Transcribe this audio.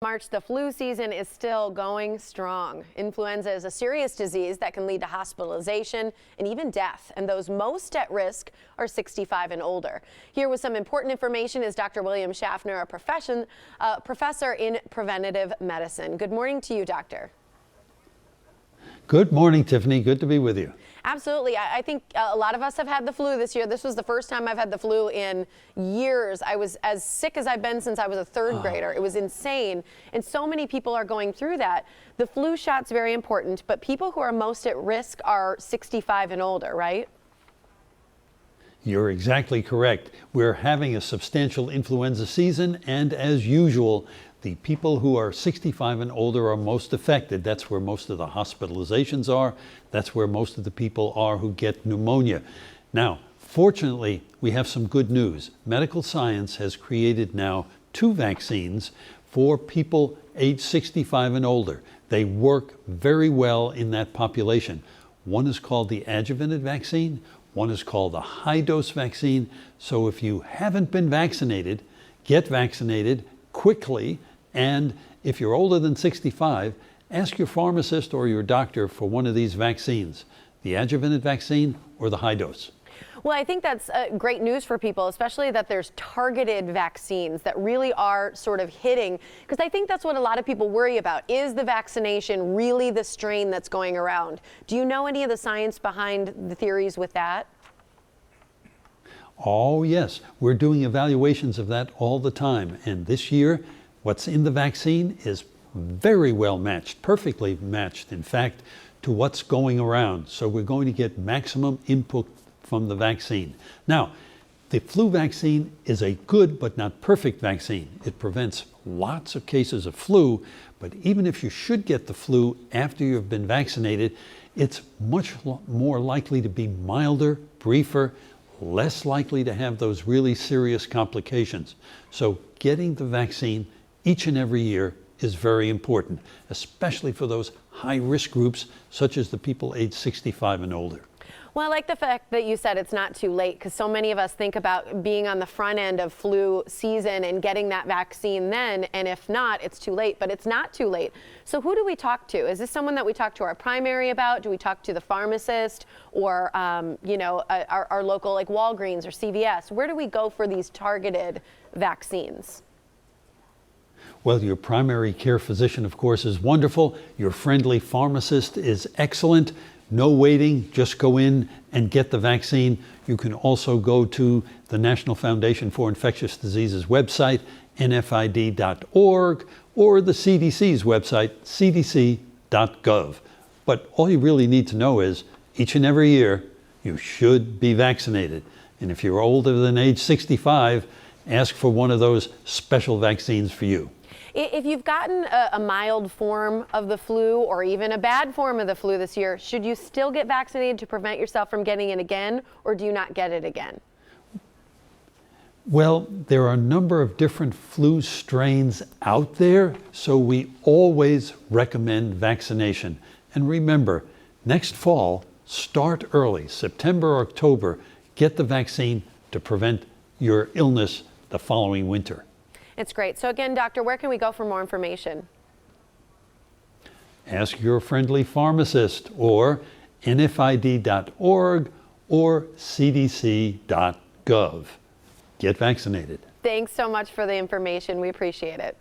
March, the flu season is still going strong. Influenza is a serious disease that can lead to hospitalization and even death, and those most at risk are 65 and older. Here with some important information is Dr. William Schaffner, a professor in preventive medicine. Good morning to you, doctor. Good morning, Tiffany. Good to be with you. Absolutely. I think a lot of us have had the flu this year. This was the first time I've had the flu in years. I was as sick as I've been since I was a third grader. It was insane. And so many people are going through that. The flu shot's very important, but people who are most at risk are 65 and older, right? You're exactly correct. We're having a substantial influenza season, and as usual, the people who are 65 and older are most affected. That's where most of the hospitalizations are. That's where most of the people are who get pneumonia. Now, fortunately, we have some good news. Medical science has created now 2 vaccines for people age 65 and older. They work very well in that population. One is called the adjuvanted vaccine. One is called the high-dose vaccine. So if you haven't been vaccinated, get vaccinated quickly. And if you're older than 65, ask your pharmacist or your doctor for one of these vaccines, the adjuvanted vaccine or the high dose. Well, I think that's great news for people, especially that there's targeted vaccines that really are sort of hitting, because I think that's what a lot of people worry about. Is the vaccination really the strain that's going around? Do you know any of the science behind the theories with that? Oh, yes. We're doing evaluations of that all the time. And this year, what's in the vaccine is very well matched, perfectly matched, in fact, to what's going around. So we're going to get maximum input from the vaccine. Now, the flu vaccine is a good but not perfect vaccine. It prevents lots of cases of flu, but even if you should get the flu after you've been vaccinated, it's much more likely to be milder, briefer, less likely to have those really serious complications. So getting the vaccine each and every year is very important, especially for those high-risk groups, such as the people age 65 and older. Well, I like the fact that you said it's not too late, because so many of us think about being on the front end of flu season and getting that vaccine then, and if not, it's too late, but it's not too late. So who do we talk to? Is this someone that we talk to our primary about? Do we talk to the pharmacist or, our local like Walgreens or CVS? Where do we go for these targeted vaccines? Well, your primary care physician, of course, is wonderful. Your friendly pharmacist is excellent. No waiting, just go in and get the vaccine. You can also go to the National Foundation for Infectious Diseases website, nfid.org, or the CDC's website, cdc.gov. But all you really need to know is each and every year you should be vaccinated. And if you're older than age 65, ask for one of those special vaccines for you. If you've gotten a mild form of the flu or even a bad form of the flu this year, should you still get vaccinated to prevent yourself from getting it again, or do you not get it again? Well, there are a number of different flu strains out there, so we always recommend vaccination. And remember, next fall, start early, September, October, get the vaccine to prevent your illness the following winter. It's great. So again, doctor, where can we go for more information? Ask your friendly pharmacist or nfid.org or cdc.gov. Get vaccinated. Thanks so much for the information. We appreciate it.